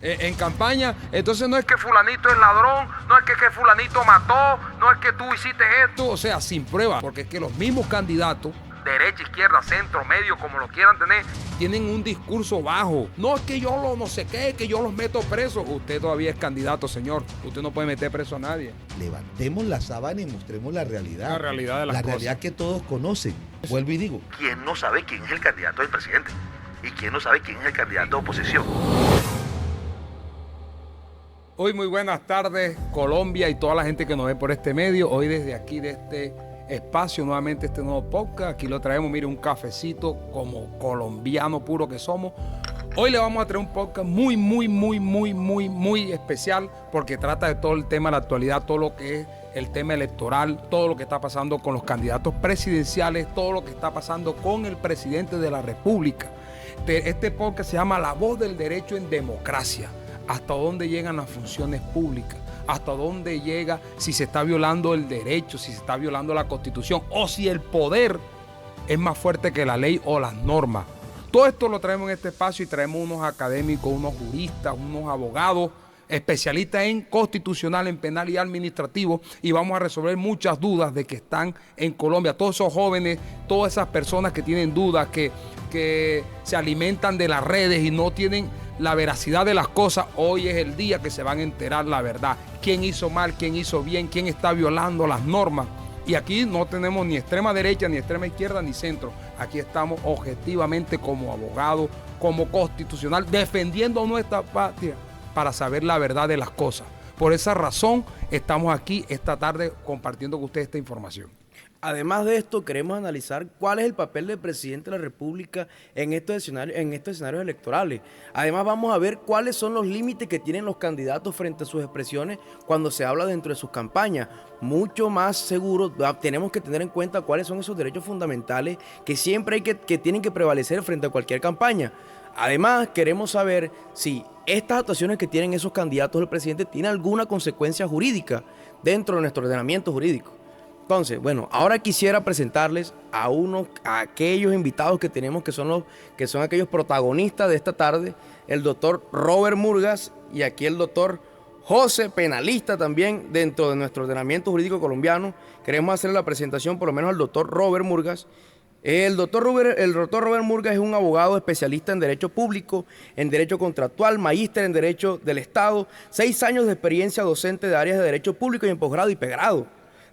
En campaña, entonces no es que fulanito es ladrón, no es que fulanito mató, no es que tú hiciste esto, o sea, sin prueba, porque es que los mismos candidatos, derecha, izquierda, centro, medio, como lo quieran tener, tienen un discurso bajo. No es que yo no sé qué, que yo los meto presos. Usted todavía es candidato, señor. Usted no puede meter preso a nadie. Levantemos la sábana y mostremos la realidad. La realidad de las cosas. La realidad que todos conocen. Vuelvo y digo, ¿quién no sabe quién es el candidato del presidente? ¿Y quién no sabe quién es el candidato de oposición? Hoy muy buenas tardes, Colombia y toda la gente que nos ve por este medio. Hoy desde aquí, de este espacio, nuevamente este nuevo podcast. Aquí lo traemos, mire, un cafecito como colombiano puro que somos. Hoy le vamos a traer un podcast muy especial porque trata de todo el tema de la actualidad, todo lo que es el tema electoral, todo lo que está pasando con los candidatos presidenciales, todo lo que está pasando con el presidente de la República. Este podcast se llama La Voz del Derecho en Democracia. Hasta dónde llegan las funciones públicas, hasta dónde llega si se está violando el derecho, si se está violando la Constitución o si el poder es más fuerte que la ley o las normas. Todo esto lo traemos en este espacio y traemos unos académicos, unos juristas, unos abogados, especialistas en constitucional, en penal y administrativo, y vamos a resolver muchas dudas de que están en Colombia. Todos esos jóvenes, todas esas personas que tienen dudas, que se alimentan de las redes y no tienen la veracidad de las cosas, hoy es el día que se van a enterar la verdad. ¿Quién hizo mal? ¿Quién hizo bien? ¿Quién está violando las normas? Y aquí no tenemos ni extrema derecha, ni extrema izquierda, ni centro. Aquí estamos objetivamente como abogados, como constitucional, defendiendo nuestra patria para saber la verdad de las cosas. Por esa razón estamos aquí esta tarde compartiendo con ustedes esta información. Además de esto, queremos analizar cuál es el papel del presidente de la República en estos escenarios electorales. Además, vamos a ver cuáles son los límites que tienen los candidatos frente a sus expresiones cuando se habla dentro de sus campañas. Mucho más seguro, tenemos que tener en cuenta cuáles son esos derechos fundamentales que siempre que tienen que prevalecer frente a cualquier campaña. Además, queremos saber si estas actuaciones que tienen esos candidatos del presidente tienen alguna consecuencia jurídica dentro de nuestro ordenamiento jurídico. Entonces, bueno, ahora quisiera presentarles a aquellos invitados que tenemos que son aquellos protagonistas de esta tarde, el doctor Robert Murgas y aquí el doctor José, penalista también dentro de nuestro ordenamiento jurídico colombiano. Queremos hacerle la presentación por lo menos al doctor Robert Murgas. El doctor Robert Murgas es un abogado especialista en Derecho Público, en Derecho Contractual, magíster en Derecho del Estado, 6 años de experiencia docente de áreas de Derecho Público y en posgrado y pregrado.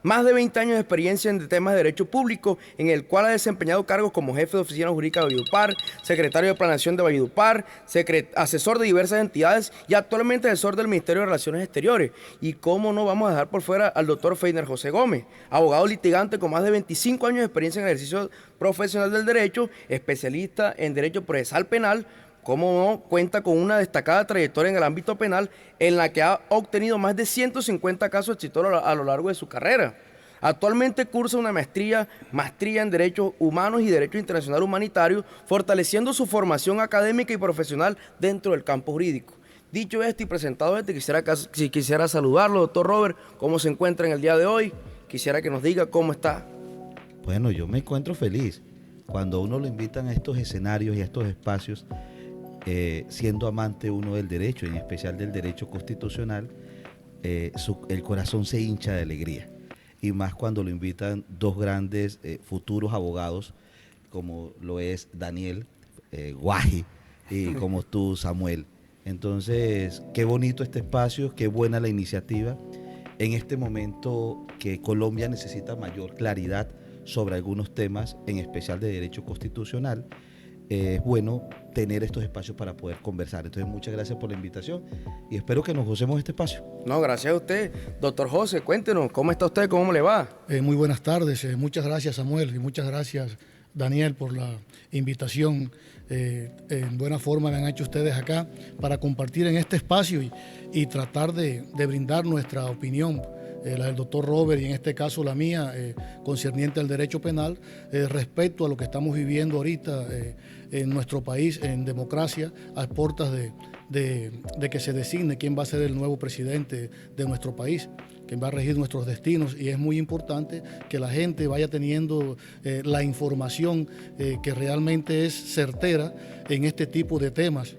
Más de 20 años de experiencia en temas de derecho público, en el cual ha desempeñado cargos como jefe de oficina jurídica de Valledupar, secretario de planeación de Valledupar, asesor de diversas entidades y actualmente asesor del Ministerio de Relaciones Exteriores. Y cómo no vamos a dejar por fuera al doctor Feiner José Gómez, abogado litigante con más de 25 años de experiencia en el ejercicio profesional del derecho, especialista en derecho procesal penal. Como no, cuenta con una destacada trayectoria en el ámbito penal en la que ha obtenido más de 150 casos exitosos a lo largo de su carrera. Actualmente cursa una maestría en Derechos Humanos y Derecho Internacional Humanitario, fortaleciendo su formación académica y profesional dentro del campo jurídico. Dicho esto y presentado esto, quisiera saludarlo, doctor Robert, cómo se encuentra en el día de hoy. Quisiera que nos diga cómo está. Bueno, yo me encuentro feliz cuando uno lo invitan a estos escenarios y a estos espacios. Siendo amante uno del derecho, en especial del derecho constitucional, el corazón se hincha de alegría. Y más cuando lo invitan dos grandes futuros abogados, como lo es Daniel Guaji y como tú, Samuel. Entonces, qué bonito este espacio, qué buena la iniciativa. En este momento que Colombia necesita mayor claridad sobre algunos temas, en especial de derecho constitucional, es bueno tener estos espacios para poder conversar. Entonces, muchas gracias por la invitación y espero que nos gocemos este espacio. No, gracias a usted. Doctor José, cuéntenos, ¿cómo está usted? ¿Cómo le va? Muy buenas tardes. Muchas gracias, Samuel, y muchas gracias, Daniel, por la invitación. En buena forma me han hecho ustedes acá para compartir en este espacio y tratar de brindar nuestra opinión, la del doctor Robert y en este caso la mía, concerniente al derecho penal, respecto a lo que estamos viviendo ahorita en nuestro país, en democracia, a puertas de que se designe quién va a ser el nuevo presidente de nuestro país, quien va a regir nuestros destinos, y es muy importante que la gente vaya teniendo la información que realmente es certera en este tipo de temas.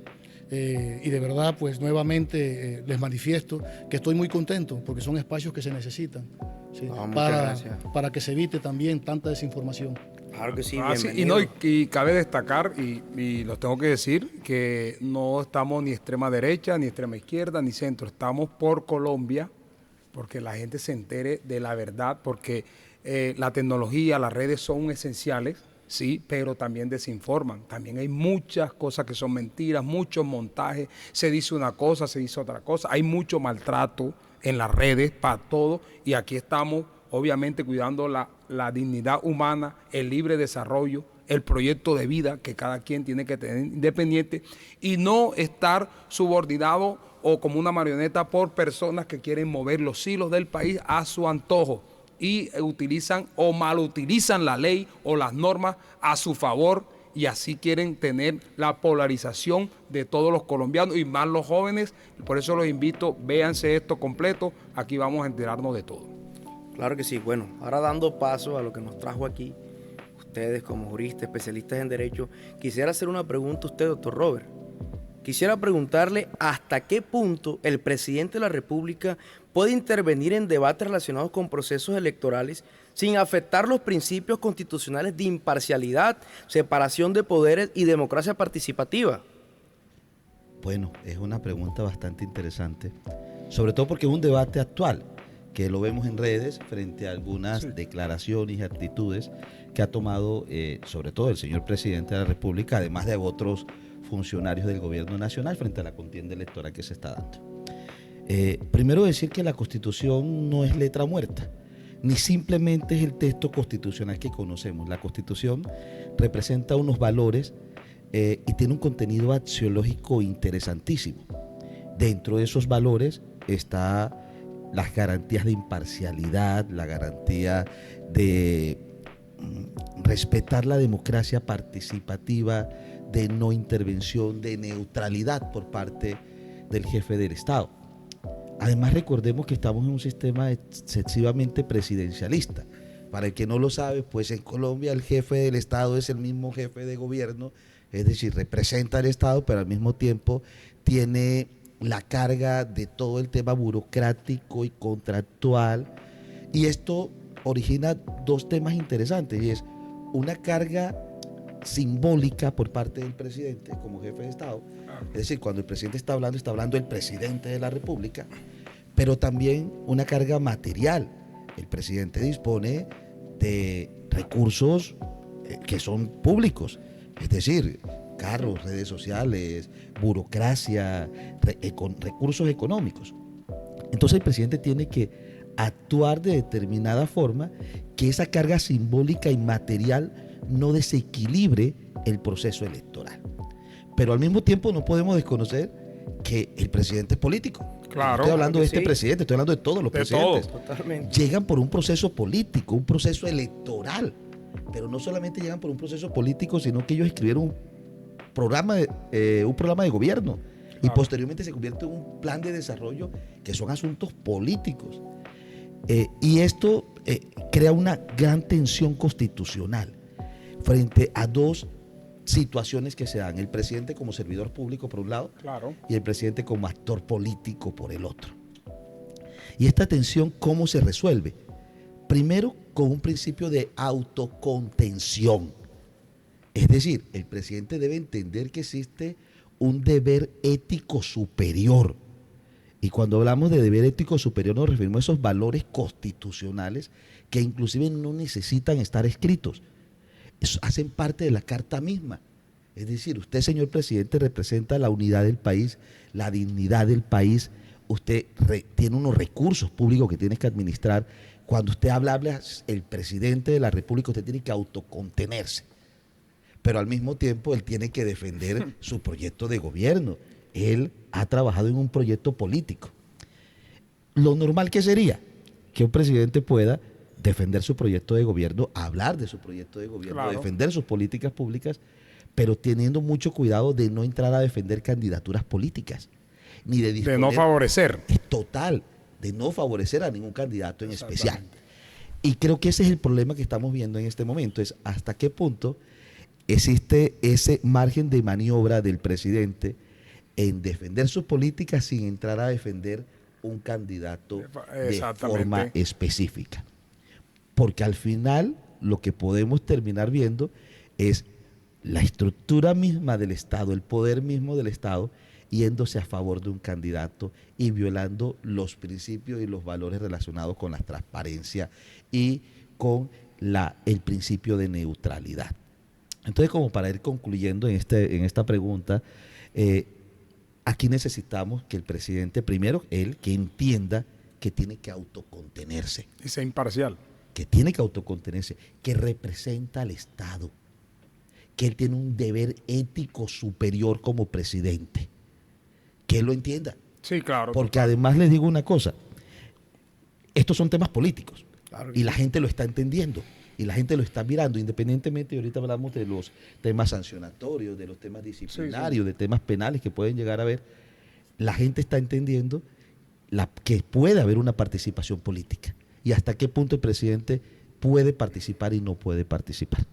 y de verdad, pues nuevamente les manifiesto que estoy muy contento porque son espacios que se necesitan, ¿sí? No, muchas gracias. Para que se evite también tanta desinformación. Claro que sí, Sí, bienvenido. y cabe destacar, y los tengo que decir, que no estamos ni extrema derecha, ni extrema izquierda, ni centro. Estamos por Colombia, porque la gente se entere de la verdad, porque la tecnología, las redes son esenciales, sí, pero también desinforman. También hay muchas cosas que son mentiras, muchos montajes. Se dice una cosa, se dice otra cosa. Hay mucho maltrato en las redes para todo, y aquí estamos obviamente cuidando la dignidad humana, el libre desarrollo, el proyecto de vida que cada quien tiene que tener independiente y no estar subordinado o como una marioneta por personas que quieren mover los hilos del país a su antojo y utilizan o malutilizan la ley o las normas a su favor, y así quieren tener la polarización de todos los colombianos y más los jóvenes. Por eso los invito, véanse esto completo, aquí vamos a enterarnos de todo. Claro que sí. Bueno, ahora dando paso a lo que nos trajo aquí, ustedes como juristas, especialistas en derecho, quisiera hacer una pregunta a usted, doctor Robert. Quisiera preguntarle hasta qué punto el presidente de la República puede intervenir en debates relacionados con procesos electorales sin afectar los principios constitucionales de imparcialidad, separación de poderes y democracia participativa. Bueno, es una pregunta bastante interesante, sobre todo porque es un debate actual, que lo vemos en redes frente a algunas declaraciones y actitudes que ha tomado sobre todo el señor presidente de la República, además de otros funcionarios del gobierno nacional frente a la contienda electoral que se está dando. Primero decir que la Constitución no es letra muerta, ni simplemente es el texto constitucional que conocemos. La Constitución representa unos valores y tiene un contenido axiológico interesantísimo. Dentro de esos valores está las garantías de imparcialidad, la garantía de respetar la democracia participativa, de no intervención, de neutralidad por parte del jefe del Estado. Además, recordemos que estamos en un sistema excesivamente presidencialista. Para el que no lo sabe, pues en Colombia el jefe del Estado es el mismo jefe de gobierno, es decir, representa al Estado, pero al mismo tiempo tiene la carga de todo el tema burocrático y contractual, y esto origina dos temas interesantes, y es una carga simbólica por parte del presidente como jefe de Estado, es decir, cuando el presidente está hablando el presidente de la República, pero también una carga material. El presidente dispone de recursos que son públicos, es decir, carros, redes sociales, burocracia, con recursos económicos. Entonces el presidente tiene que actuar de determinada forma que esa carga simbólica y material no desequilibre el proceso electoral. Pero al mismo tiempo no podemos desconocer que el presidente es político. Claro. No estoy hablando de este sí. presidente, estoy hablando de todos los presidentes. Totalmente. Llegan por un proceso político, un proceso electoral. Pero no solamente llegan por un proceso político, sino que ellos escribieron un programa de gobierno. Y posteriormente se convierte en un plan de desarrollo que son asuntos políticos. Y esto crea una gran tensión constitucional frente a dos situaciones que se dan: el presidente como servidor público por un lado, y el presidente como actor político por el otro. Y esta tensión, ¿cómo se resuelve? Primero, con un principio de autocontención. Es decir, el presidente debe entender que existe un deber ético superior. Y cuando hablamos de deber ético superior nos referimos a esos valores constitucionales que inclusive no necesitan estar escritos. Hacen parte de la Carta misma. Es decir, usted, señor presidente, representa la unidad del país, la dignidad del país. Usted tiene unos recursos públicos que tiene que administrar. Cuando usted habla el presidente de la República, usted tiene que autocontenerse. Pero al mismo tiempo él tiene que defender su proyecto de gobierno. Él ha trabajado en un proyecto político. Lo normal que sería que un presidente pueda defender su proyecto de gobierno, hablar de su proyecto de gobierno, defender sus políticas públicas, pero teniendo mucho cuidado de no entrar a defender candidaturas políticas, ni de disponer, de no favorecer. Es total, de no favorecer a ningún candidato en especial. Y creo que ese es el problema que estamos viendo en este momento, es hasta qué punto existe ese margen de maniobra del presidente en defender sus políticas sin entrar a defender un candidato de forma específica. Porque al final lo que podemos terminar viendo es la estructura misma del Estado, el poder mismo del Estado, yéndose a favor de un candidato y violando los principios y los valores relacionados con la transparencia y con el principio de neutralidad. Entonces, como para ir concluyendo en esta pregunta, aquí necesitamos que el presidente, primero, él que entienda que tiene que autocontenerse. Y sea imparcial. Que tiene que autocontenerse, que representa al Estado, que él tiene un deber ético superior como presidente. Que él lo entienda. Sí, claro. Porque además les digo una cosa, estos son temas políticos, claro, y la gente lo está entendiendo. Y la gente lo está mirando, independientemente, y ahorita hablamos de los temas sancionatorios, de los temas disciplinarios, de temas penales que pueden llegar a haber. La gente está entendiendo que puede haber una participación política y hasta qué punto el presidente puede participar y no puede participar.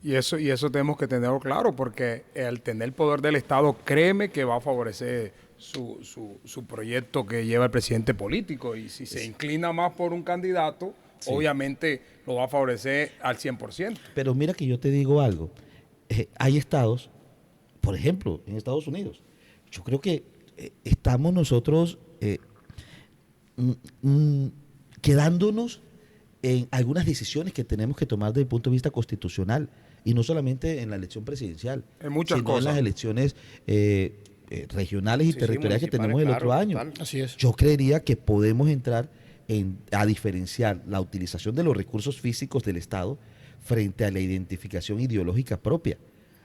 Y eso tenemos que tenerlo claro, porque al tener el poder del Estado, créeme que va a favorecer su proyecto que lleva el presidente político. Y si se inclina más por un candidato, obviamente lo va a favorecer al 100%. Pero mira que yo te digo algo. Hay estados, por ejemplo, en Estados Unidos, yo creo que estamos nosotros quedándonos en algunas decisiones que tenemos que tomar desde el punto de vista constitucional, y no solamente en la elección presidencial, en muchas sino cosas. en las elecciones regionales y territoriales que tenemos el otro año. Así es. Yo creería que podemos entrar a diferenciar la utilización de los recursos físicos del Estado frente a la identificación ideológica propia.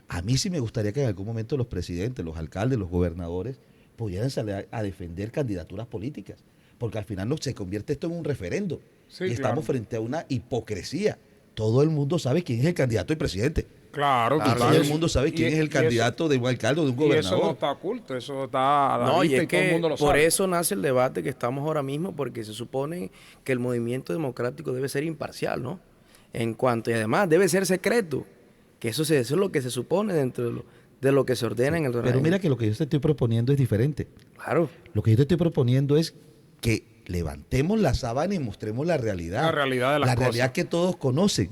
A mí sí me gustaría que en algún momento los presidentes, los alcaldes, los gobernadores pudieran salir a defender candidaturas políticas, porque al final se convierte esto en un referendo, y estamos frente a una hipocresía. Todo el mundo sabe quién es el candidato del presidente. Claro, y todo el mundo sabe quién es el candidato de un alcalde o de un gobernador. Y eso no está oculto, eso está a la vista y todo el mundo lo sabe. Por eso nace el debate que estamos ahora mismo, porque se supone que el movimiento democrático debe ser imparcial, ¿no? Y además debe ser secreto, que eso es lo que se supone dentro de lo que se ordena en el Pero mira que lo que yo te estoy proponiendo es diferente. Claro. Lo que yo te estoy proponiendo es que levantemos la sábana y mostremos la realidad. La realidad de las cosas. La realidad que todos conocen.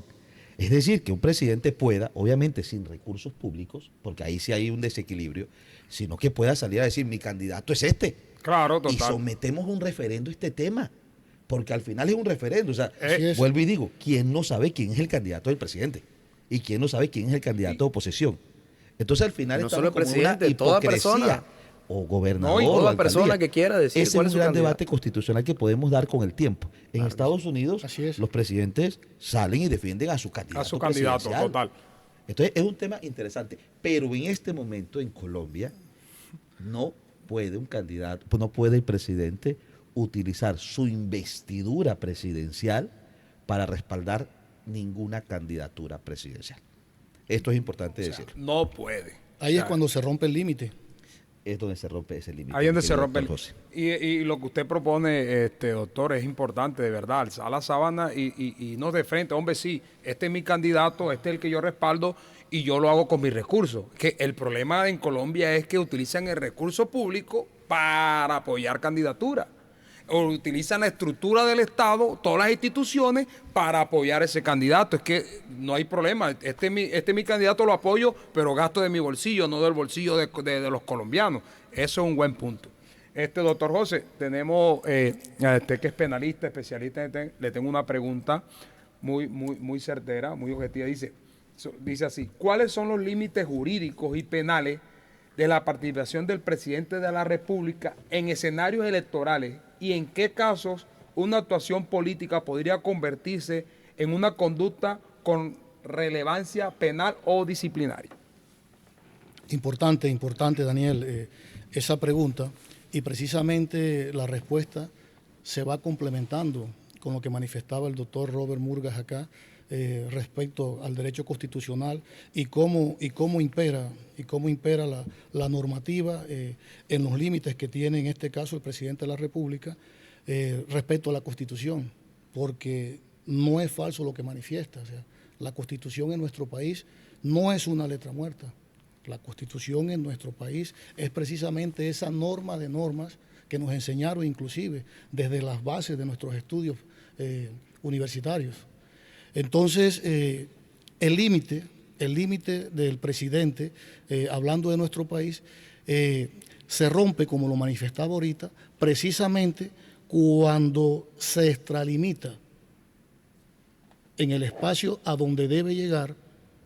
Es decir, que un presidente pueda, obviamente sin recursos públicos, porque ahí sí hay un desequilibrio, sino que pueda salir a decir, mi candidato es este. Claro, total. Y sometemos un referendo a este tema, porque al final es un referendo. O sea, es. vuelvo y digo, ¿quién no sabe quién es el candidato del presidente? ¿Y quién no sabe quién es el candidato de oposición? Entonces al final no estamos solo el como presidente, una toda hipocresía. persona. O gobernador, No, y toda o persona que quiera decir ese cuál es es un su gran candidato. debate constitucional que podemos dar con el tiempo. En Estados Unidos, los presidentes salen y defienden a su candidato. A su candidato, total. Entonces es un tema interesante. Pero en este momento en Colombia no puede un candidato, no puede el presidente utilizar su investidura presidencial para respaldar ninguna candidatura presidencial. Esto es importante decirlo. No puede. Ahí es cuando se rompe el límite. Es donde se rompe ese límite. Ahí es donde se rompe doctor José. y lo que usted propone, doctor, es importante, de verdad, alzar la sábana y no de frente, hombre, sí, este es mi candidato, este es el que yo respaldo y yo lo hago con mis recursos. Que el problema en Colombia es que utilizan el recurso público para apoyar candidaturas. O utilizan la estructura del Estado, todas las instituciones, para apoyar ese candidato. Es que no hay problema. Este es mi candidato, lo apoyo, pero gasto de mi bolsillo, no del bolsillo de los colombianos. Eso es un buen punto. Doctor José, tenemos, usted que es penalista, especialista en este, le tengo una pregunta muy certera, muy objetiva. Dice así, ¿cuáles son los límites jurídicos y penales de la participación del presidente de la República en escenarios electorales y en qué casos una actuación política podría convertirse en una conducta con relevancia penal o disciplinaria? Importante, Daniel, esa pregunta, y precisamente la respuesta se va complementando con lo que manifestaba el doctor Robert Murgas acá respecto al derecho constitucional y cómo impera la normativa en los límites que tiene en este caso el presidente de la República respecto a la Constitución, porque no es falso lo que manifiesta. O sea, la Constitución en nuestro país no es una letra muerta. La Constitución en nuestro país es precisamente esa norma de normas que nos enseñaron inclusive desde las bases de nuestros estudios universitarios. Entonces, el límite del presidente, hablando de nuestro país, se rompe, como lo manifestaba ahorita, precisamente cuando se extralimita en el espacio a donde debe llegar,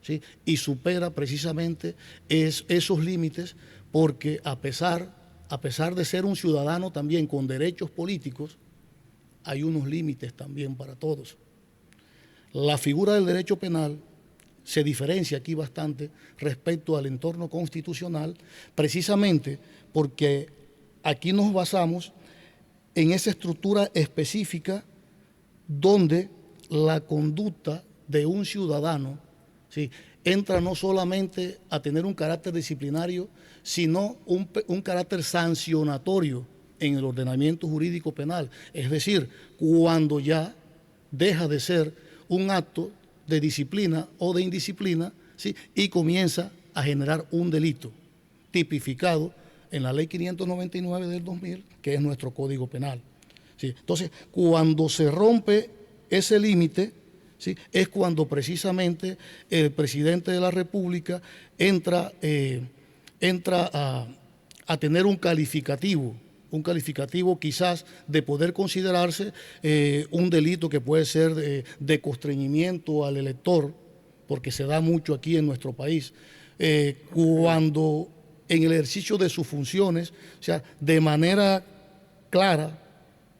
¿sí? Y supera precisamente esos límites, porque a pesar de ser un ciudadano también con derechos políticos, hay unos límites también para todos. La figura del derecho penal se diferencia aquí bastante respecto al entorno constitucional, precisamente porque aquí nos basamos en esa estructura específica donde la conducta de un ciudadano, ¿sí?, entra no solamente a tener un carácter disciplinario, sino un carácter sancionatorio en el ordenamiento jurídico penal. Es decir, cuando ya deja de ser un acto de disciplina o de indisciplina, ¿sí?, y comienza a generar un delito tipificado en la Ley 599 del 2000, que es nuestro Código Penal, ¿sí? Entonces, cuando se rompe ese límite, ¿sí?, es cuando precisamente el presidente de la República entra a tener un calificativo quizás de poder considerarse un delito que puede ser de constreñimiento al elector, porque se da mucho aquí en nuestro país, cuando en el ejercicio de sus funciones, o sea, de manera clara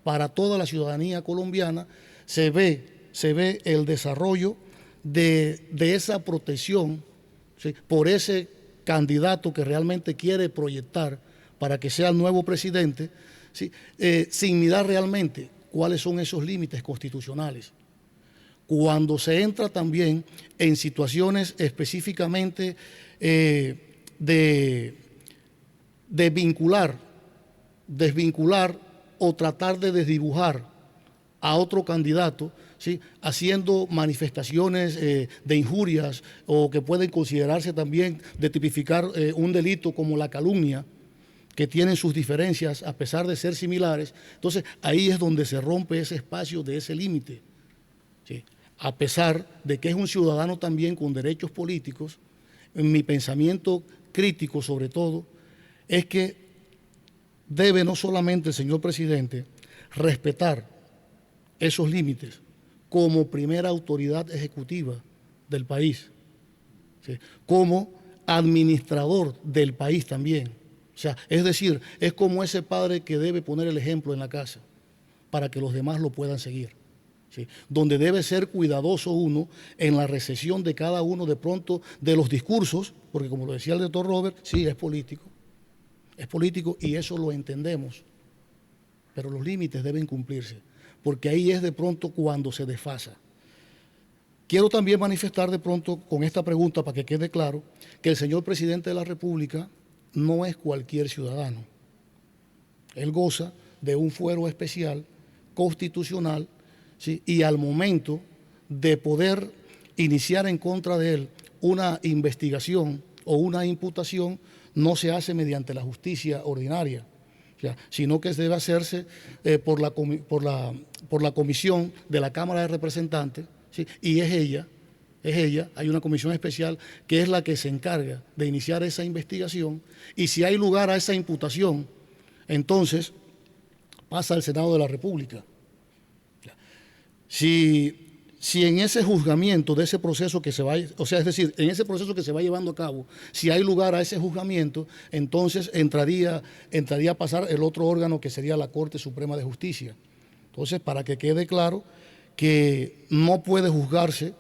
para toda la ciudadanía colombiana, se ve el desarrollo de esa protección, ¿sí?, por ese candidato que realmente quiere proyectar para que sea el nuevo presidente, ¿sí?, sin mirar realmente cuáles son esos límites constitucionales. Cuando se entra también en situaciones específicamente de desvincular o tratar de desdibujar a otro candidato, ¿sí?, haciendo manifestaciones de injurias o que pueden considerarse también de tipificar un delito como la calumnia, que tienen sus diferencias a pesar de ser similares. Entonces ahí es donde se rompe ese espacio de ese límite, ¿sí?, a pesar de que es un ciudadano también con derechos políticos. En mi pensamiento crítico sobre todo es que debe no solamente el señor presidente respetar esos límites como primera autoridad ejecutiva del país, ¿sí?, como administrador del país también. O sea, es decir, es como ese padre que debe poner el ejemplo en la casa para que los demás lo puedan seguir, ¿sí?, donde debe ser cuidadoso uno en la recepción de cada uno de pronto de los discursos, porque como lo decía el doctor Robert, sí, es político y eso lo entendemos, pero los límites deben cumplirse, porque ahí es de pronto cuando se desfasa. Quiero también manifestar de pronto con esta pregunta, para que quede claro, que el señor presidente de la República no es cualquier ciudadano. Él goza de un fuero especial, constitucional, ¿sí?, y al momento de poder iniciar en contra de él una investigación o una imputación, no se hace mediante la justicia ordinaria, sino que debe hacerse por la comisión de la Cámara de Representantes, ¿sí?, y es ella, hay una comisión especial que es la que se encarga de iniciar esa investigación, y si hay lugar a esa imputación, entonces pasa al Senado de la República. Si en ese juzgamiento de ese proceso que se va, o sea, es decir, en ese proceso que se va llevando a cabo, si hay lugar a ese juzgamiento, entonces entraría a pasar el otro órgano que sería la Corte Suprema de Justicia. Entonces, para que quede claro que no puede juzgarse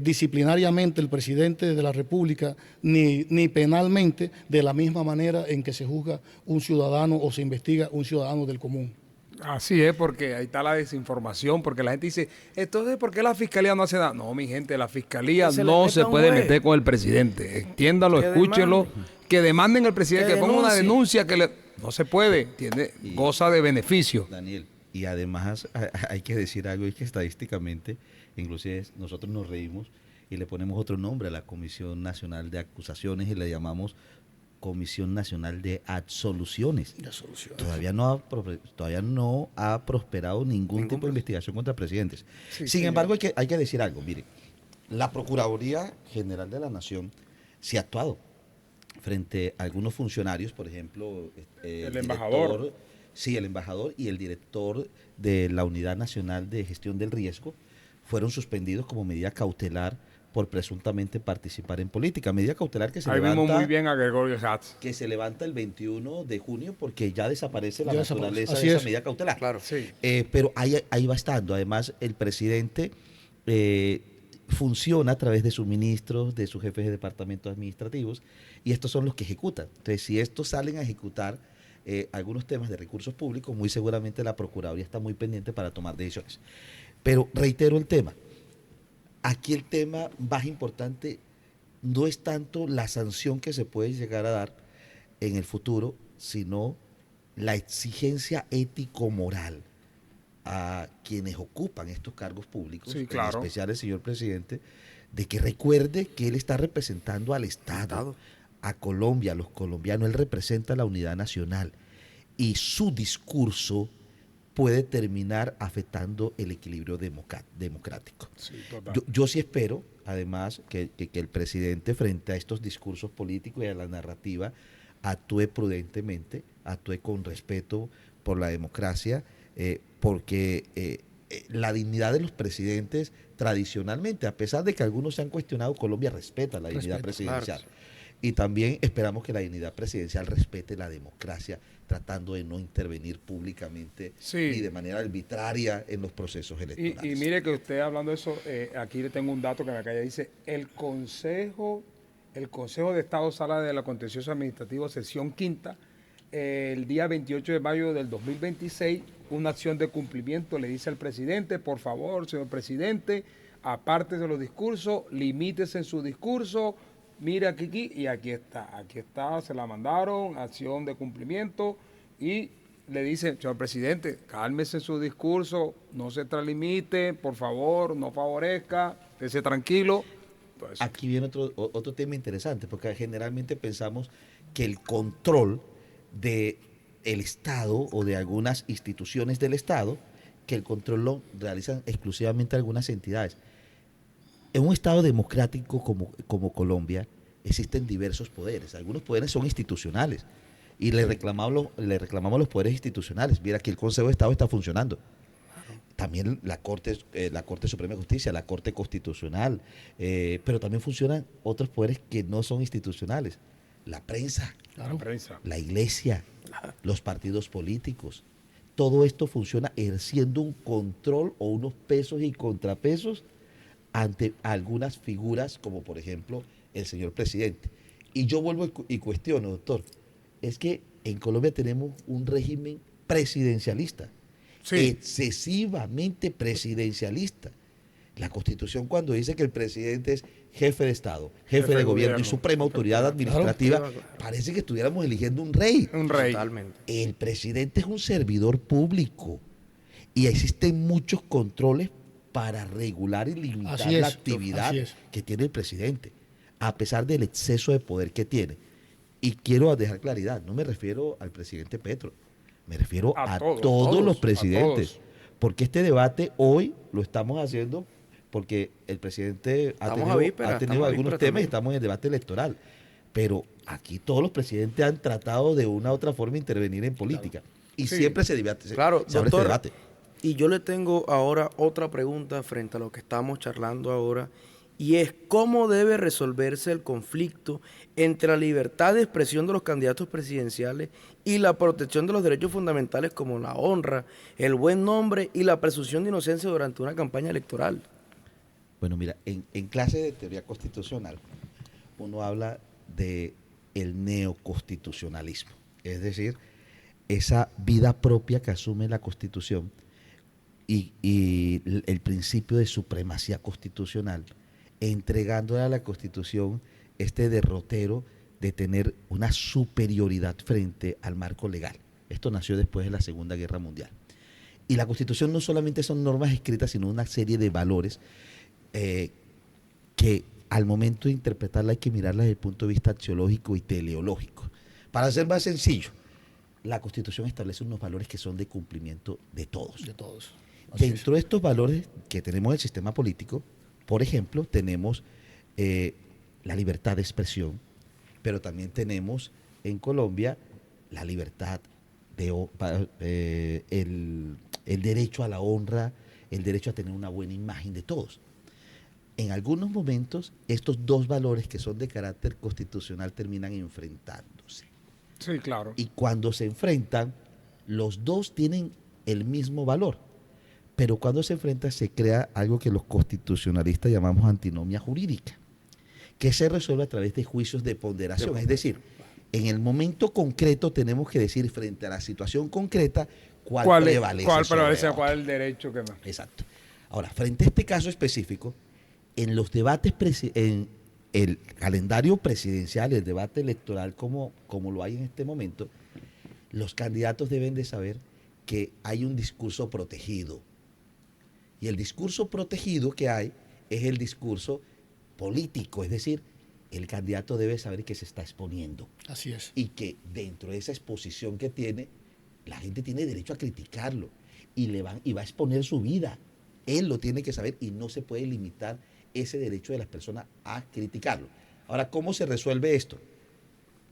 disciplinariamente el presidente de la República ni penalmente de la misma manera en que se juzga un ciudadano o se investiga un ciudadano del común. Así es, porque ahí está la desinformación, porque la gente dice, entonces, ¿por qué la fiscalía no hace nada? No, mi gente, la fiscalía no se puede meter con el presidente. Entiéndalo, escúchelo, que demanden al presidente, que ponga una denuncia, no se puede, ¿entiende? Goza de beneficio. Daniel, y además hay que decir algo, es que estadísticamente, inclusive nosotros nos reímos, y le ponemos otro nombre a la Comisión Nacional de Acusaciones y le llamamos Comisión Nacional de Absoluciones. Ya solucionó. Todavía no ha prosperado ningún tipo de investigación contra presidentes. Sí, Sin señor. embargo, hay que decir algo. Mire, la Procuraduría General de la Nación se ha actuado frente a algunos funcionarios, por ejemplo, El embajador. El embajador y el director de la Unidad Nacional de Gestión del Riesgo fueron suspendidos como medida cautelar por presuntamente participar en política. Medida cautelar que se Ahí vimos levanta muy bien a Gregorio Schatz. que se levanta el 21 de junio porque ya desaparece la Ya desaparece. naturaleza Así de esa es. medida cautelar. Claro. Sí. Pero ahí va estando. Además, el presidente funciona a través de sus ministros, de sus jefes de departamentos administrativos, y estos son los que ejecutan. Entonces, si estos salen a ejecutar algunos temas de recursos públicos, muy seguramente la Procuraduría está muy pendiente para tomar decisiones. Pero reitero el tema. Aquí el tema más importante no es tanto la sanción que se puede llegar a dar en el futuro, sino la exigencia ético-moral a quienes ocupan estos cargos públicos, Sí, en claro. especial el señor presidente, de que recuerde que él está representando al Estado, a Colombia, a los colombianos. Él representa la unidad nacional y su discurso puede terminar afectando el equilibrio democrático. Sí, total. Yo sí espero, además, que el presidente frente a estos discursos políticos y a la narrativa actúe prudentemente, actúe con respeto por la democracia, porque la dignidad de los presidentes tradicionalmente, a pesar de que algunos se han cuestionado, Colombia respeta la dignidad presidencial. Claro. Y también esperamos que la dignidad presidencial respete la democracia, tratando de no intervenir públicamente Sí. ni de manera arbitraria en los procesos electorales. Y mire que usted hablando de eso, aquí le tengo un dato que me acá dice, el Consejo de Estado Sala de la Contencioso Administrativo, sesión quinta, el día 28 de mayo del 2026, una acción de cumplimiento le dice al presidente, por favor, señor presidente, aparte de los discursos, limítese en su discurso, mire aquí, y aquí está, se la mandaron, acción de cumplimiento, y le dice, señor presidente, cálmese en su discurso, no se extralimite, por favor, no favorezca, esté tranquilo. Pues, Aquí viene otro tema interesante, porque generalmente pensamos que el control del Estado o de algunas instituciones del Estado, que el control lo realizan exclusivamente algunas entidades. En un Estado democrático como Colombia existen diversos poderes. Algunos poderes son institucionales y le reclamamos los poderes institucionales. Mira que el Consejo de Estado está funcionando. También la Corte Suprema de Justicia, la Corte Constitucional, pero también funcionan otros poderes que no son institucionales. La prensa, la prensa. la iglesia, los partidos políticos. Todo esto funciona ejerciendo un control o unos pesos y contrapesos ante algunas figuras, como por ejemplo el señor presidente. Y yo vuelvo y cuestiono, doctor, es que en Colombia tenemos un régimen presidencialista, Sí. excesivamente presidencialista. La Constitución, cuando dice que el presidente es jefe de Estado, jefe de gobierno y suprema autoridad administrativa, Claro. parece que estuviéramos eligiendo un rey. Un rey. Totalmente. El presidente es un servidor público y existen muchos controles para regular y limitar Así es, la actividad así es. que tiene el presidente, a pesar del exceso de poder que tiene. Y quiero dejar claridad, no me refiero al presidente Petro, me refiero a todos los presidentes, todos. porque este debate hoy lo estamos haciendo porque el presidente ha Estamos a vísperas, tenido estamos a algunos vísperas temas y también. estamos en el debate electoral. Pero aquí todos los presidentes han tratado de una u otra forma intervenir en política. Y Sí. siempre se debate. Claro, se abre este doctor, debate. y yo le tengo ahora otra pregunta frente a lo que estamos charlando ahora, y es cómo debe resolverse el conflicto entre la libertad de expresión de los candidatos presidenciales y la protección de los derechos fundamentales como la honra, el buen nombre y la presunción de inocencia durante una campaña electoral. Bueno, mira, en clase de teoría constitucional uno habla de el neoconstitucionalismo, es decir, esa vida propia que asume la Constitución y el principio de supremacía constitucional, entregándole a la Constitución este derrotero de tener una superioridad frente al marco legal. Esto nació después de la Segunda Guerra Mundial. Y la Constitución no solamente son normas escritas, sino una serie de valores que que al momento de interpretarla hay que mirarla desde el punto de vista axiológico y teleológico. Para ser más sencillo, la Constitución establece unos valores que son de cumplimiento de todos. De todos. Así Dentro de estos valores que tenemos en el sistema político, por ejemplo, tenemos la libertad de expresión, pero también tenemos en Colombia la libertad el derecho a la honra, el derecho a tener una buena imagen de todos. En algunos momentos, estos dos valores que son de carácter constitucional terminan enfrentándose. Sí, claro. Y cuando se enfrentan, los dos tienen el mismo valor. Pero cuando se enfrentan, se crea algo que los constitucionalistas llamamos antinomia jurídica, que se resuelve a través de juicios de ponderación. Es decir, en el momento concreto tenemos que decir frente a la situación concreta cuál prevalece. ¿Cuál prevalece? sobre ¿Cuál es otra. el derecho que más? Exacto. Ahora, frente a este caso específico, en los debates, en el calendario presidencial, el debate electoral como lo hay en este momento, los candidatos deben de saber que hay un discurso protegido. Y el discurso protegido que hay es el discurso político, es decir, el candidato debe saber que se está exponiendo. Así es. Y que dentro de esa exposición que tiene, la gente tiene derecho a criticarlo y va a exponer su vida. Él lo tiene que saber y no se puede limitar ese derecho de las personas a criticarlo. Ahora, ¿cómo se resuelve esto?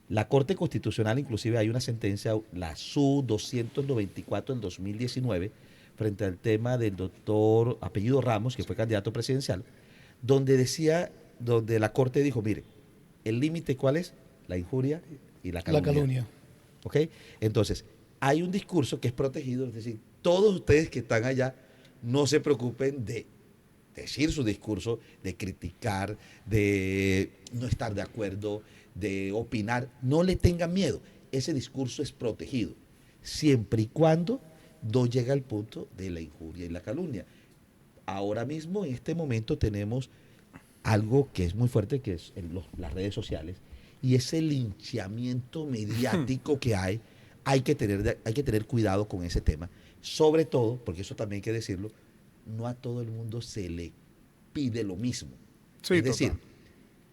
La Corte Constitucional, inclusive hay una sentencia, la SU 294 del 2019, frente al tema del doctor apellido Ramos, que fue candidato presidencial, donde la Corte dijo, mire, el límite ¿cuál es? La injuria y la calumnia. La calumnia. ¿Ok? Entonces, hay un discurso que es protegido, es decir, todos ustedes que están allá, no se preocupen de decir su discurso, de criticar, de no estar de acuerdo, de opinar, no le tengan miedo. Ese discurso es protegido, siempre y cuando no llega al punto de la injuria y la calumnia. Ahora mismo, en este momento, tenemos algo que es muy fuerte, que es las redes sociales, y ese linchamiento mediático que hay. Hay que tener cuidado con ese tema, sobre todo, porque eso también hay que decirlo, no a todo el mundo se le pide lo mismo. Sí, es decir, total.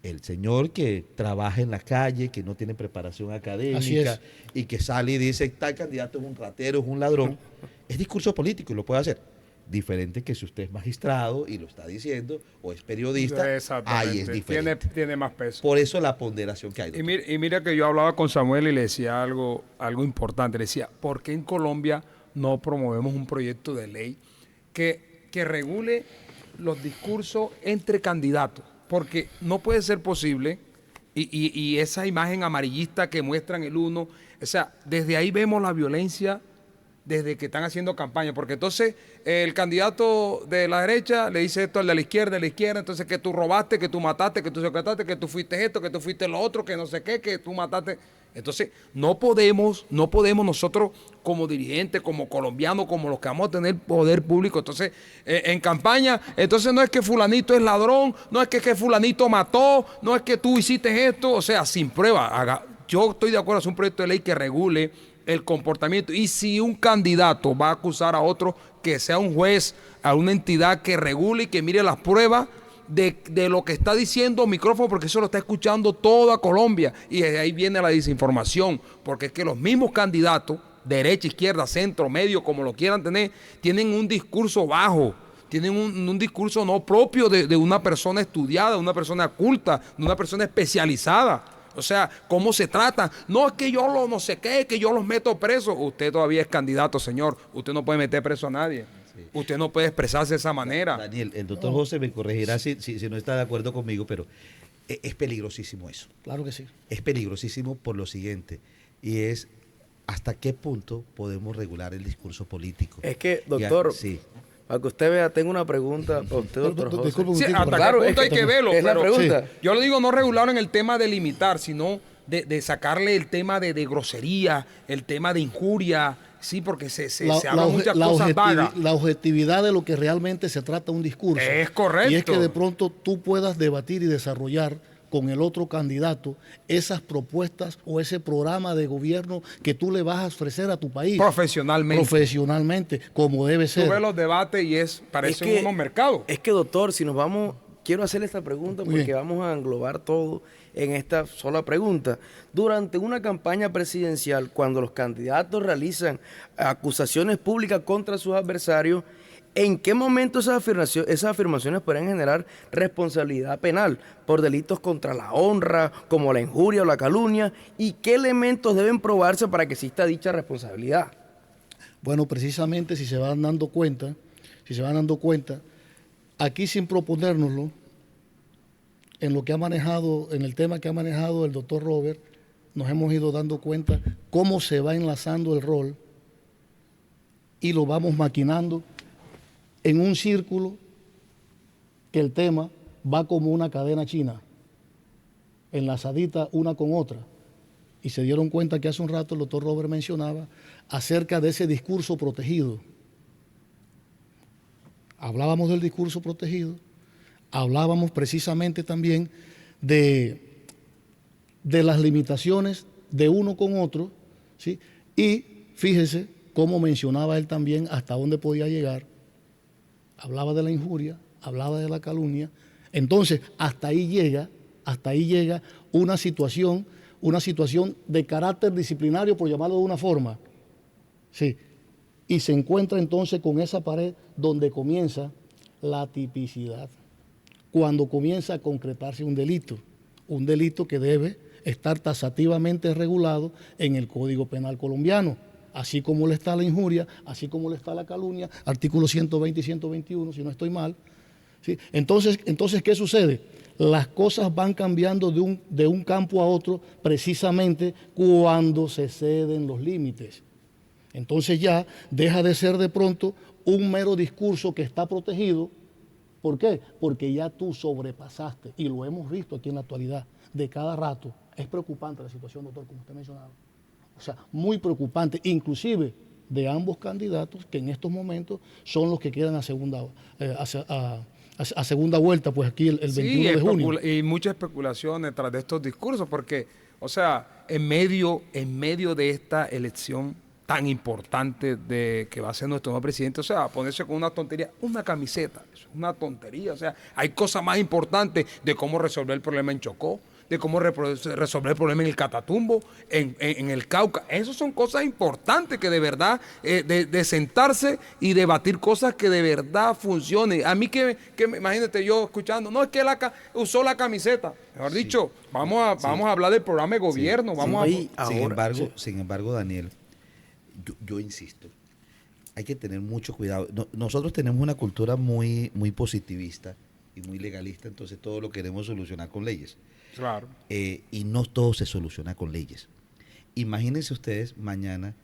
el señor que trabaja en la calle, que no tiene preparación Así académica es. y que sale y dice, tal candidato es un ratero, es un ladrón, es discurso político y lo puede hacer. Diferente que si usted es magistrado y lo está diciendo, o es periodista, ahí es diferente. Tiene más peso. Por eso la ponderación que hay. Y mira que yo hablaba con Samuel y le decía algo importante. Le decía, ¿por qué en Colombia no promovemos un proyecto de ley que regule los discursos entre candidatos? Porque no puede ser posible, y esa imagen amarillista que muestran el uno, o sea, desde ahí vemos la violencia desde que están haciendo campaña, porque entonces el candidato de la derecha le dice esto al de la izquierda, entonces que tú robaste, que tú mataste, que tú secuestraste, que tú fuiste esto, que tú fuiste lo otro, que no sé qué, que tú mataste. Entonces no podemos nosotros como dirigentes, como colombianos, como los que vamos a tener poder público, entonces en campaña, entonces no es que fulanito es ladrón, no es que fulanito mató, no es que tú hiciste esto, o sea, sin prueba. Yo estoy de acuerdo, es un proyecto de ley que regule el comportamiento, y si un candidato va a acusar a otro, que sea un juez, a una entidad que regule y que mire las pruebas de lo que está diciendo micrófono, porque eso lo está escuchando toda Colombia, y de ahí viene la desinformación, porque es que los mismos candidatos, derecha, izquierda, centro, medio, como lo quieran tener, tienen un discurso bajo, tienen un discurso no propio de una persona estudiada, de una persona culta, de una persona especializada. O sea, ¿cómo se tratan? No es que yo no sé qué, que yo los meto presos. Usted todavía es candidato, señor. Usted no puede meter preso a nadie. Sí. Usted no puede expresarse de esa manera. Daniel, el doctor José me corregirá si no está de acuerdo conmigo, pero es peligrosísimo eso. Claro que sí. Es peligrosísimo por lo siguiente, y es hasta qué punto podemos regular el discurso político. Es que, doctor, sí. Para que usted vea, tengo una pregunta para usted, doctor José. Disculpe, sí, hasta claro, qué punto hay que verlo. Es la pregunta. Sí. Yo le digo no regular en el tema de limitar, sino de sacarle el tema de grosería, el tema de injuria, sí, porque se hablan muchas cosas vagas. La objetividad de lo que realmente se trata un discurso. Es correcto. Y es que de pronto tú puedas debatir y desarrollar con el otro candidato esas propuestas o ese programa de gobierno que tú le vas a ofrecer a tu país. Profesionalmente, como debe ser. Tú ves los debates y parecen unos mercados. Es que, doctor, si nos vamos quiero hacerle esta pregunta Muy porque bien. vamos a englobar todo en esta sola pregunta. Durante una campaña presidencial, cuando los candidatos realizan acusaciones públicas contra sus adversarios, ¿en qué momento esas afirmaciones pueden generar responsabilidad penal por delitos contra la honra, como la injuria o la calumnia? ¿Y qué elementos deben probarse para que exista dicha responsabilidad? Bueno, precisamente si se van dando cuenta, aquí sin proponérnoslo, en lo que ha manejado, en el tema que ha manejado el doctor Robert, nos hemos ido dando cuenta cómo se va enlazando el rol y lo vamos maquinando en un círculo que el tema va como una cadena china, enlazadita una con otra. Y se dieron cuenta que hace un rato el doctor Robert mencionaba acerca de ese discurso protegido. Hablábamos del discurso protegido, hablábamos precisamente también de las limitaciones de uno con otro, ¿sí? Y fíjese cómo mencionaba él también hasta dónde podía llegar. Hablaba de la injuria, hablaba de la calumnia. Entonces, hasta ahí llega una situación de carácter disciplinario, por llamarlo de una forma. Sí. Y se encuentra entonces con esa pared donde comienza la tipicidad, cuando comienza a concretarse un delito que debe estar tasativamente regulado en el Código Penal colombiano, así como le está la injuria, así como le está la calumnia, artículos 120 y 121, si no estoy mal. ¿Sí? Entonces, ¿qué sucede? Las cosas van cambiando de un campo a otro precisamente cuando se ceden los límites. Entonces ya deja de ser de pronto un mero discurso que está protegido. ¿Por qué? Porque ya tú sobrepasaste, y lo hemos visto aquí en la actualidad, de cada rato. Es preocupante la situación, doctor, como usted mencionaba. O sea, muy preocupante, inclusive de ambos candidatos, que en estos momentos son los que quedan a segunda vuelta, pues aquí el 21 de junio. Y muchas especulaciones tras de estos discursos, porque, o sea, en medio de esta elección tan importante de que va a ser nuestro nuevo presidente, o sea, ponerse con una tontería, una camiseta, eso es una tontería, o sea, hay cosas más importantes de cómo resolver el problema en Chocó, de cómo resolver el problema en el Catatumbo, en el Cauca. Esas son cosas importantes que de verdad, de sentarse y debatir cosas que de verdad funcionen. A mí imagínate yo escuchando, no, es que usó la camiseta. Mejor dicho, vamos a hablar del programa de gobierno. Sin embargo, Daniel, yo insisto, hay que tener mucho cuidado. Nosotros tenemos una cultura muy, muy positivista y muy legalista, entonces todo lo queremos solucionar con leyes. Claro. Y no todo se soluciona con leyes. Imagínense ustedes mañana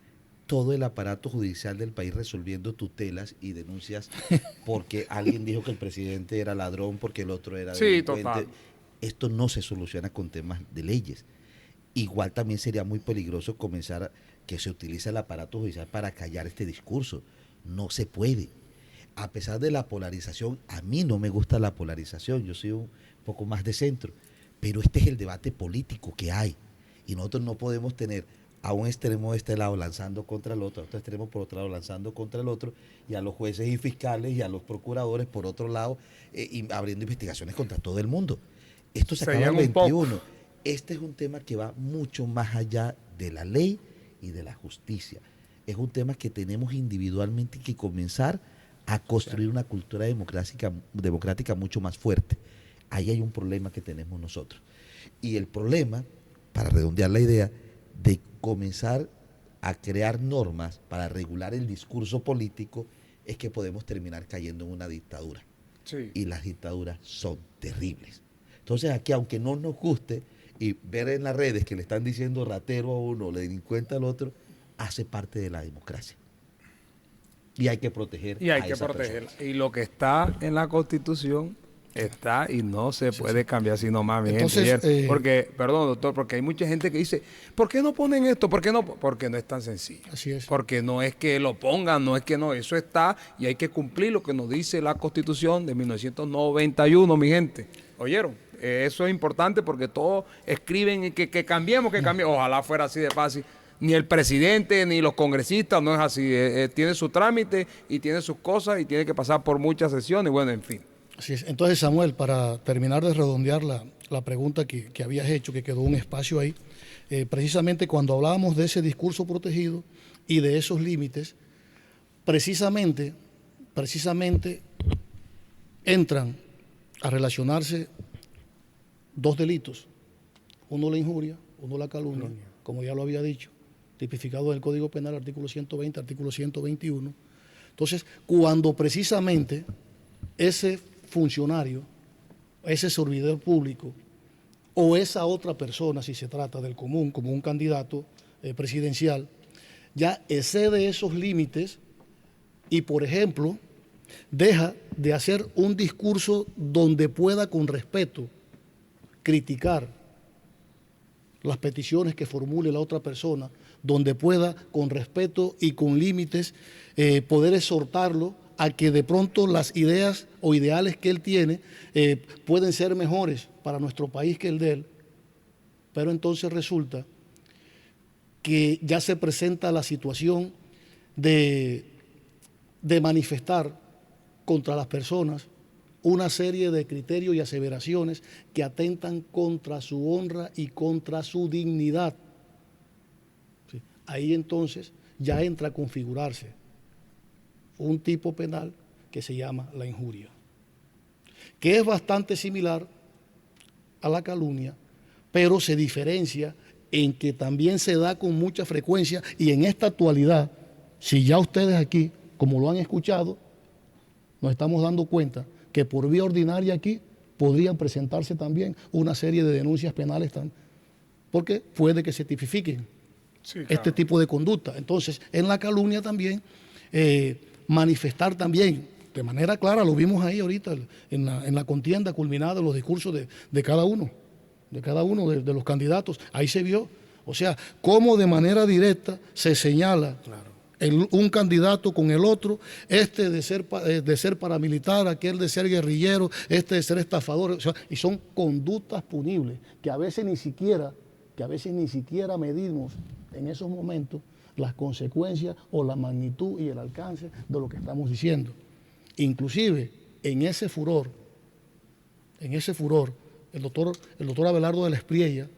todo el aparato judicial del país resolviendo tutelas y denuncias porque alguien dijo que el presidente era ladrón, porque el otro era delincuente. Total. Esto no se soluciona con temas de leyes. Igual también sería muy peligroso comenzar que se utilice el aparato judicial para callar este discurso. No se puede. A pesar de la polarización, a mí no me gusta la polarización, yo soy un poco más de centro, pero este es el debate político que hay y nosotros no podemos tener a un extremo de este lado lanzando contra el otro, a otro extremo por otro lado lanzando contra el otro, y a los jueces y fiscales y a los procuradores por otro lado y abriendo investigaciones contra todo el mundo. Esto se acaba en el 21. Este es un tema que va mucho más allá de la ley y de la justicia. Es un tema que tenemos individualmente que comenzar a construir una cultura democrática mucho más fuerte. Ahí hay un problema que tenemos nosotros. Y el problema, para redondear la idea, de comenzar a crear normas para regular el discurso político, es que podemos terminar cayendo en una dictadura. Sí. Y las dictaduras son terribles. Entonces aquí, aunque no nos guste, y ver en las redes que le están diciendo ratero a uno, delincuente al otro, hace parte de la democracia. Y hay que proteger a esa persona. Y lo que está en la Constitución está y no se puede cambiar sino más, mi gente. Porque, perdón, doctor, porque hay mucha gente que dice, ¿por qué no ponen esto? ¿Por qué no? Porque no es tan sencillo. Así es. Porque no es que lo pongan, no es que no, eso está y hay que cumplir lo que nos dice la Constitución de 1991, mi gente. ¿Oyeron? Eso es importante porque todos escriben que cambiemos, Ojalá fuera así de fácil. Ni el presidente ni los congresistas no es así. Tiene su trámite y tiene sus cosas y tiene que pasar por muchas sesiones. Bueno, en fin. Así es. Entonces, Samuel, para terminar de redondear la pregunta que habías hecho, que quedó un espacio ahí, precisamente cuando hablábamos de ese discurso protegido y de esos límites, precisamente entran a relacionarse dos delitos, uno la injuria, uno la calumnia, como ya lo había dicho, tipificado en el Código Penal, artículo 120, artículo 121. Entonces, cuando precisamente ese funcionario, ese servidor público o esa otra persona, si se trata del común, como un candidato presidencial, ya excede esos límites y, por ejemplo, deja de hacer un discurso donde pueda con respeto criticar las peticiones que formule la otra persona, donde pueda con respeto y con límites poder exhortarlo a que de pronto las ideas o ideales que él tiene pueden ser mejores para nuestro país que el de él, pero entonces resulta que ya se presenta la situación de manifestar contra las personas una serie de criterios y aseveraciones que atentan contra su honra y contra su dignidad. ¿Sí? Ahí entonces ya entra a configurarse un tipo penal que se llama la injuria, que es bastante similar a la calumnia, pero se diferencia en que también se da con mucha frecuencia y en esta actualidad, si ya ustedes aquí, como lo han escuchado, nos estamos dando cuenta que por vía ordinaria aquí podrían presentarse también una serie de denuncias penales, porque puede que se tipifiquen este tipo de conducta. Entonces, en la calumnia también, manifestar también, de manera clara, lo vimos ahí ahorita en la contienda culminada de los discursos de cada uno de los candidatos, ahí se vio, o sea, cómo de manera directa se señala un candidato con el otro, este de ser paramilitar, aquel de ser guerrillero, este de ser estafador, o sea, y son conductas punibles que a veces ni siquiera medimos en esos momentos las consecuencias o la magnitud y el alcance de lo que estamos diciendo. Inclusive, en ese furor, el doctor Abelardo de la Espriella,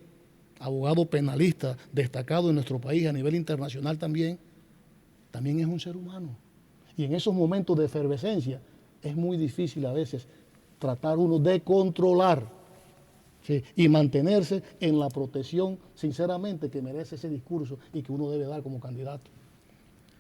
abogado penalista destacado en nuestro país a nivel internacional también es un ser humano. Y en esos momentos de efervescencia es muy difícil a veces tratar uno de controlar, ¿sí?, y mantenerse en la protección, sinceramente, que merece ese discurso y que uno debe dar como candidato.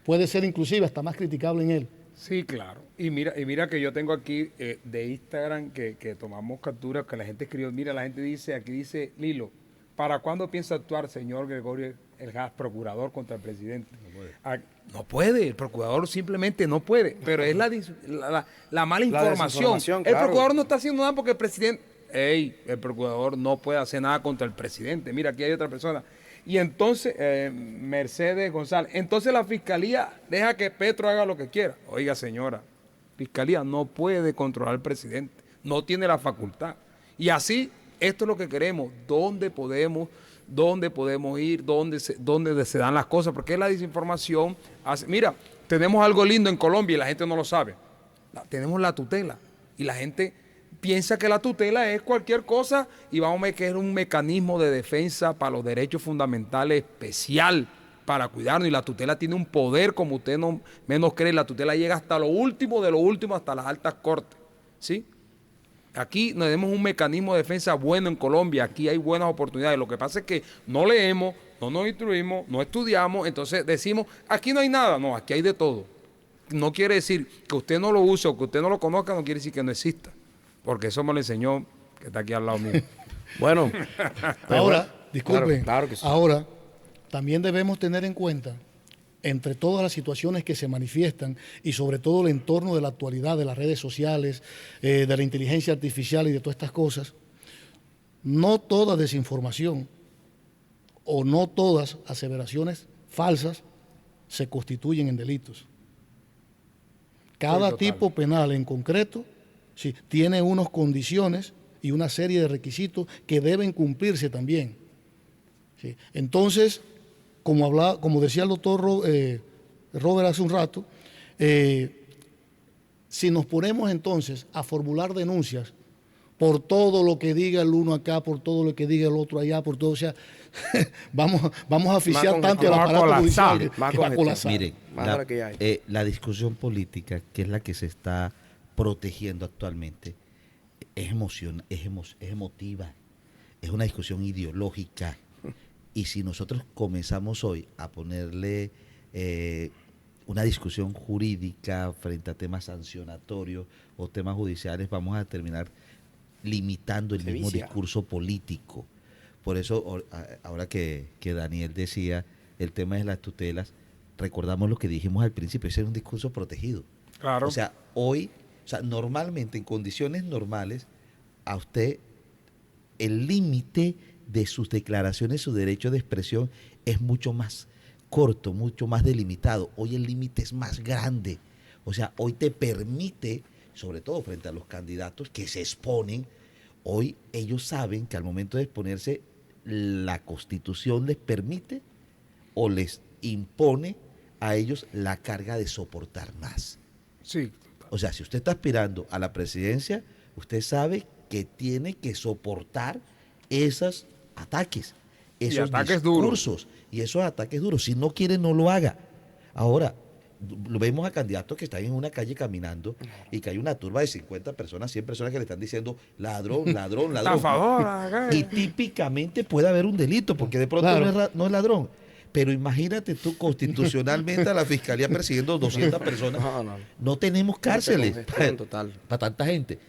Puede ser inclusive hasta más criticable en él. Sí, claro. Y mira que yo tengo aquí de Instagram que tomamos captura, que la gente escribió, mira, la gente dice, aquí dice Lilo, ¿para cuándo piensa actuar señor Gregorio Elgas, procurador contra el presidente? No puede, el procurador simplemente no puede, pero es la mala información. El procurador no está haciendo nada porque el presidente, el procurador no puede hacer nada contra el presidente. Mira, aquí hay otra persona. Y entonces, Mercedes González, entonces la fiscalía deja que Petro haga lo que quiera. Oiga, señora, fiscalía no puede controlar al presidente, no tiene la facultad. Y así, esto es lo que queremos, dónde podemos ir, dónde se dan las cosas, porque la desinformación mira, tenemos algo lindo en Colombia y la gente no lo sabe. Tenemos la tutela y la gente piensa que la tutela es cualquier cosa y vamos a ver que es un mecanismo de defensa para los derechos fundamentales especial para cuidarnos, y la tutela tiene un poder, como usted no menos cree, la tutela llega hasta lo último de lo último, hasta las altas cortes, ¿sí? Aquí tenemos un mecanismo de defensa bueno en Colombia, aquí hay buenas oportunidades. Lo que pasa es que no leemos, no nos instruimos, no estudiamos, entonces decimos, aquí no hay nada. No, aquí hay de todo. No quiere decir que usted no lo use o que usted no lo conozca, no quiere decir que no exista, porque eso me lo enseñó que está aquí al lado mío. Bueno, ahora, disculpen, claro que sí. Ahora también debemos tener en cuenta, entre todas las situaciones que se manifiestan y sobre todo el entorno de la actualidad, de las redes sociales, de la inteligencia artificial y de todas estas cosas, no toda desinformación o no todas aseveraciones falsas se constituyen en delitos. Cada tipo penal en concreto, sí, tiene unas condiciones y una serie de requisitos que deben cumplirse también. Sí. Entonces, como decía el doctor Robert hace un rato, si nos ponemos entonces a formular denuncias por todo lo que diga el uno acá, por todo lo que diga el otro allá, por todo, o sea, vamos a asfixiar tanto al aparato judicial que va a colapsar. Miren, la discusión política, que es la que se está protegiendo actualmente, es emotiva, es una discusión ideológica. Y si nosotros comenzamos hoy a ponerle una discusión jurídica frente a temas sancionatorios o temas judiciales, vamos a terminar limitando el mismo discurso político. Por eso, ahora que Daniel decía el tema de las tutelas, recordamos lo que dijimos al principio, ese es un discurso protegido. Claro. O sea, normalmente, en condiciones normales, a usted el límite de sus declaraciones, su derecho de expresión es mucho más corto, mucho más delimitado. Hoy el límite es más grande. O sea, hoy te permite, sobre todo frente a los candidatos que se exponen, hoy ellos saben que al momento de exponerse, la Constitución les permite o les impone a ellos la carga de soportar más. Sí. O sea, si usted está aspirando a la presidencia, usted sabe que tiene que soportar esos ataques, esos ataques discursos duros. Y esos ataques duros. Si no quiere, no lo haga. Ahora, lo vemos a candidatos que están en una calle caminando y que hay una turba de 50 personas, 100 personas que le están diciendo ladrón, ladrón, ladrón. Estafador. Y típicamente puede haber un delito, porque de pronto no es ladrón. Pero imagínate tú constitucionalmente a la fiscalía persiguiendo 200 personas. No tenemos cárceles para tanta gente.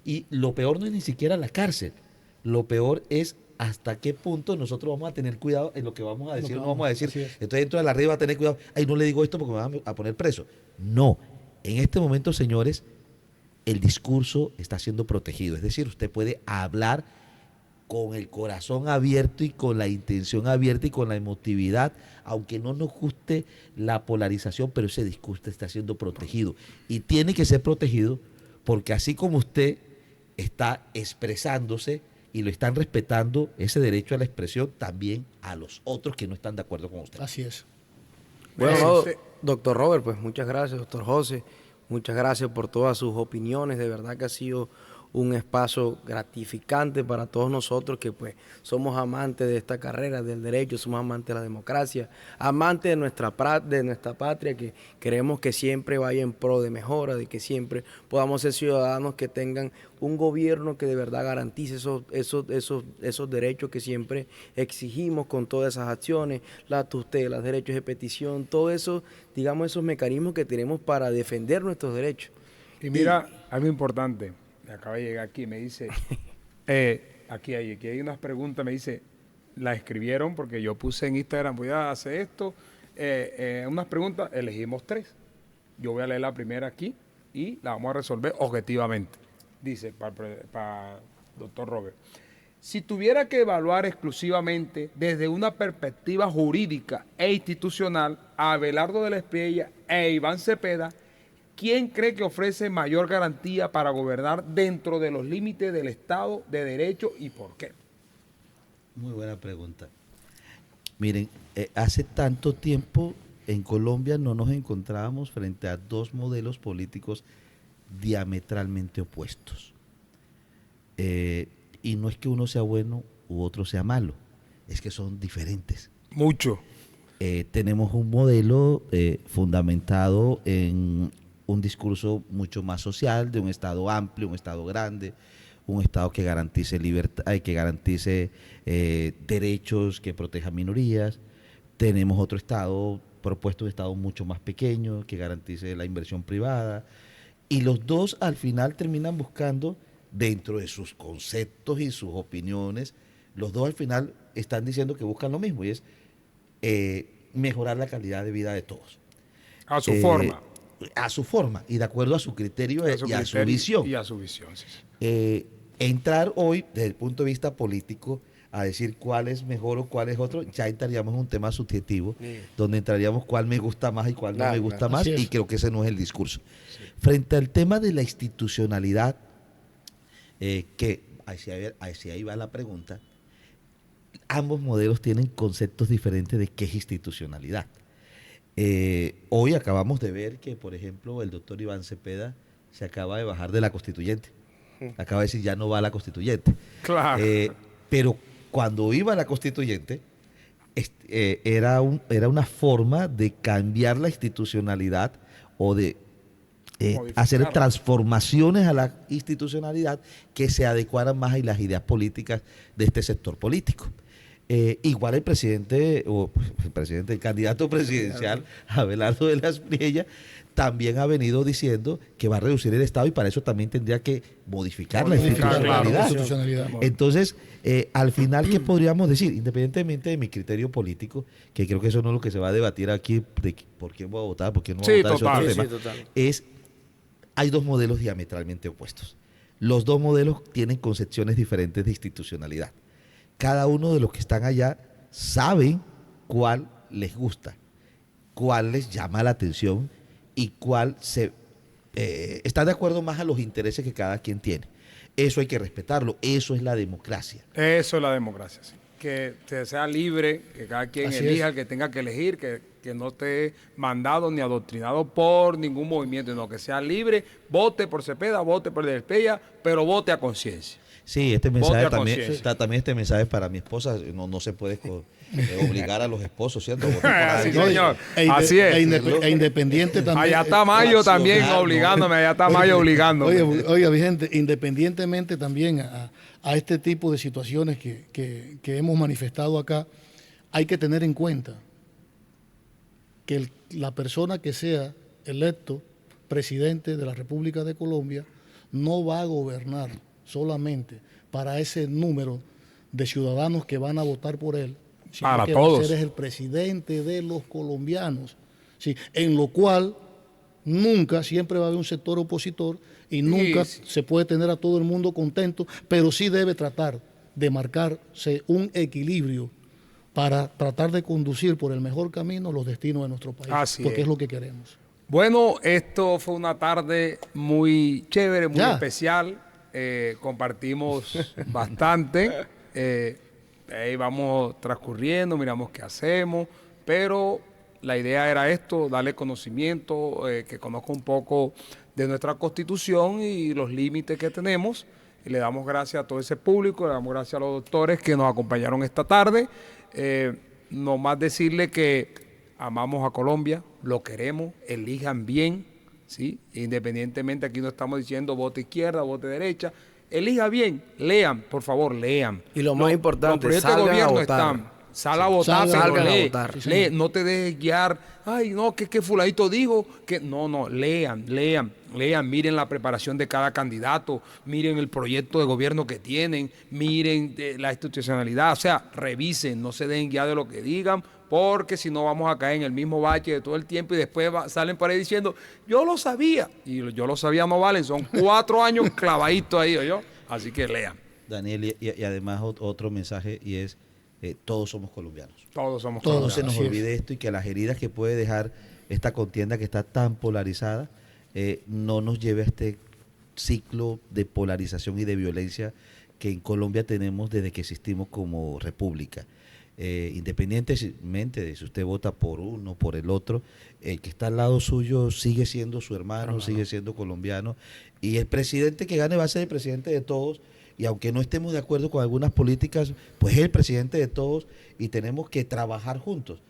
Y lo peor no es ni siquiera la cárcel. Lo peor es hasta qué punto nosotros vamos a tener cuidado en lo que vamos a decir o no vamos a decir. Entonces dentro de la red va a tener cuidado. Ay, no le digo esto porque me van a poner preso. No. En este momento, señores, el discurso está siendo protegido. Es decir, usted puede hablar con el corazón abierto y con la intención abierta y con la emotividad, aunque no nos guste la polarización, pero ese discurso está siendo protegido. Y tiene que ser protegido porque así como usted está expresándose y lo están respetando, ese derecho a la expresión, también a los otros que no están de acuerdo con usted. Así es. Bueno, doctor Robert, pues muchas gracias, doctor José. Muchas gracias por todas sus opiniones. De verdad que ha sido un espacio gratificante para todos nosotros que pues somos amantes de esta carrera del derecho, somos amantes de la democracia, amantes de nuestra patria, que queremos que siempre vaya en pro de mejora, de que siempre podamos ser ciudadanos que tengan un gobierno que de verdad garantice esos derechos que siempre exigimos con todas esas acciones, la tutela, los derechos de petición, todo eso, digamos, esos mecanismos que tenemos para defender nuestros derechos. Y mira, algo importante. Me acaba de llegar aquí, me dice, aquí hay unas preguntas, me dice, la escribieron porque yo puse en Instagram, voy a hacer esto, unas preguntas, elegimos 3. Yo voy a leer la primera aquí y la vamos a resolver objetivamente. Dice, para doctor Robert, si tuviera que evaluar exclusivamente desde una perspectiva jurídica e institucional a Abelardo de la Espriella e Iván Cepeda, ¿quién cree que ofrece mayor garantía para gobernar dentro de los límites del Estado de Derecho y por qué? Muy buena pregunta. Miren, hace tanto tiempo en Colombia no nos encontrábamos frente a 2 modelos políticos diametralmente opuestos. Y no es que uno sea bueno u otro sea malo, es que son diferentes. Mucho. Tenemos un modelo fundamentado en un discurso mucho más social, de un Estado amplio, un Estado grande, un Estado que garantice libertad, que garantice derechos, que proteja minorías. Tenemos otro Estado propuesto, un Estado mucho más pequeño, que garantice la inversión privada. Y los dos al final terminan buscando, dentro de sus conceptos y sus opiniones, los dos al final están diciendo que buscan lo mismo, y es mejorar la calidad de vida de todos. A su forma. A su forma y de acuerdo a su criterio y a su visión. Y a su visión, sí. Entrar hoy, desde el punto de vista político, a decir cuál es mejor o cuál es otro, ya entraríamos en un tema subjetivo, donde entraríamos cuál me gusta más y cuál no me gusta más, y creo que ese no es el discurso. Frente al tema de la institucionalidad, que hacia ahí va la pregunta, ambos modelos tienen conceptos diferentes de qué es institucionalidad. Hoy acabamos de ver que, por ejemplo, el doctor Iván Cepeda se acaba de bajar de la constituyente. Acaba de decir, ya no va a la constituyente. Claro. Pero cuando iba a la constituyente, era una forma de cambiar la institucionalidad o de hacer transformaciones a la institucionalidad que se adecuaran más a las ideas políticas de este sector político. Igual el candidato presidencial, Abelardo de las Priella, también ha venido diciendo que va a reducir el Estado y para eso también tendría que modificar la institucionalidad. Entonces, al final, ¿qué podríamos decir? Independientemente de mi criterio político, que creo que eso no es lo que se va a debatir aquí, de por quién voy a votar, por quién no voy a votar, es otro tema. Hay dos modelos diametralmente opuestos. Los dos modelos tienen concepciones diferentes de institucionalidad. Cada uno de los que están allá saben cuál les gusta, cuál les llama la atención y cuál está de acuerdo más a los intereses que cada quien tiene. Eso hay que respetarlo, eso es la democracia. Eso es la democracia, sí. Que sea libre, que cada quien elija el que tenga que elegir, que no esté mandado ni adoctrinado por ningún movimiento, sino que sea libre, vote por Cepeda, vote por Cepeda, pero vote a conciencia. Sí, este mensaje también este mensaje es para mi esposa. No se puede obligar a los esposos, ¿cierto? Sí, señor. Así es. Independiente también. Allá está Mayo también obligándome, allá está Mayo obligándome. Oiga, mi gente, independientemente también a este tipo de situaciones que hemos manifestado acá, hay que tener en cuenta que la persona que sea electo presidente de la República de Colombia no va a gobernar solamente para ese número de ciudadanos que van a votar por él, sino para que todos. va a ser el presidente de los colombianos, ¿sí? En lo cual nunca, siempre va a haber un sector opositor y nunca se puede tener a todo el mundo contento, pero sí debe tratar de marcarse un equilibrio para tratar de conducir por el mejor camino los destinos de nuestro país, porque es lo que queremos. Bueno, esto fue una tarde muy chévere, muy especial. Compartimos bastante. Ahí vamos transcurriendo, miramos qué hacemos, pero la idea era esto, darle conocimiento, que conozca un poco de nuestra Constitución y los límites que tenemos. Y le damos gracias a todo ese público, le damos gracias a los doctores que nos acompañaron esta tarde. Nomás decirle que amamos a Colombia, lo queremos, elijan bien, ¿sí? Independientemente, aquí no estamos diciendo vote izquierda, vote derecha, elija bien, lean, por favor, lean. Y lo más importante, salgan a votar. Sal a votar, salgan lee, a votar. Lee, no te dejes guiar. Ay, no, que fulanito dijo que no, lean, miren la preparación de cada candidato, miren el proyecto de gobierno que tienen, miren la institucionalidad, o sea, revisen, no se dejen guiar de lo que digan, porque si no vamos a caer en el mismo bache de todo el tiempo y después salen por ahí diciendo, yo lo sabía, y yo lo sabía no valen, son 4 años clavaditos ahí, ¿oyó? Así que lean. Daniel, y además otro mensaje, y es, todos somos colombianos. Todos somos colombianos. No se nos olvide esto y que las heridas que puede dejar esta contienda que está tan polarizada no nos lleve a este ciclo de polarización y de violencia que en Colombia tenemos desde que existimos como república. Independientemente de si usted vota por uno, por el otro, el que está al lado suyo sigue siendo su hermano, sigue siendo colombiano, y el presidente que gane va a ser el presidente de todos. Y aunque no estemos de acuerdo con algunas políticas, pues es el presidente de todos y tenemos que trabajar juntos.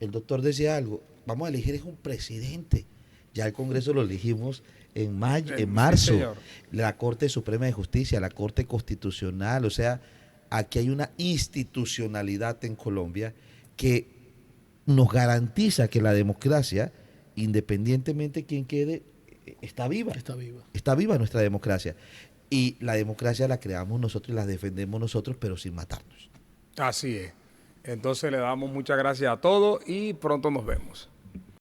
El doctor decía algo, vamos a elegir es un presidente. Ya el Congreso lo elegimos en marzo. Sí, la Corte Suprema de Justicia, la Corte Constitucional, o sea, aquí hay una institucionalidad en Colombia que nos garantiza que la democracia, independientemente de quién quede, está viva. Está viva nuestra democracia. Y la democracia la creamos nosotros y la defendemos nosotros, pero sin matarnos. Así es. Entonces le damos muchas gracias a todos y pronto nos vemos.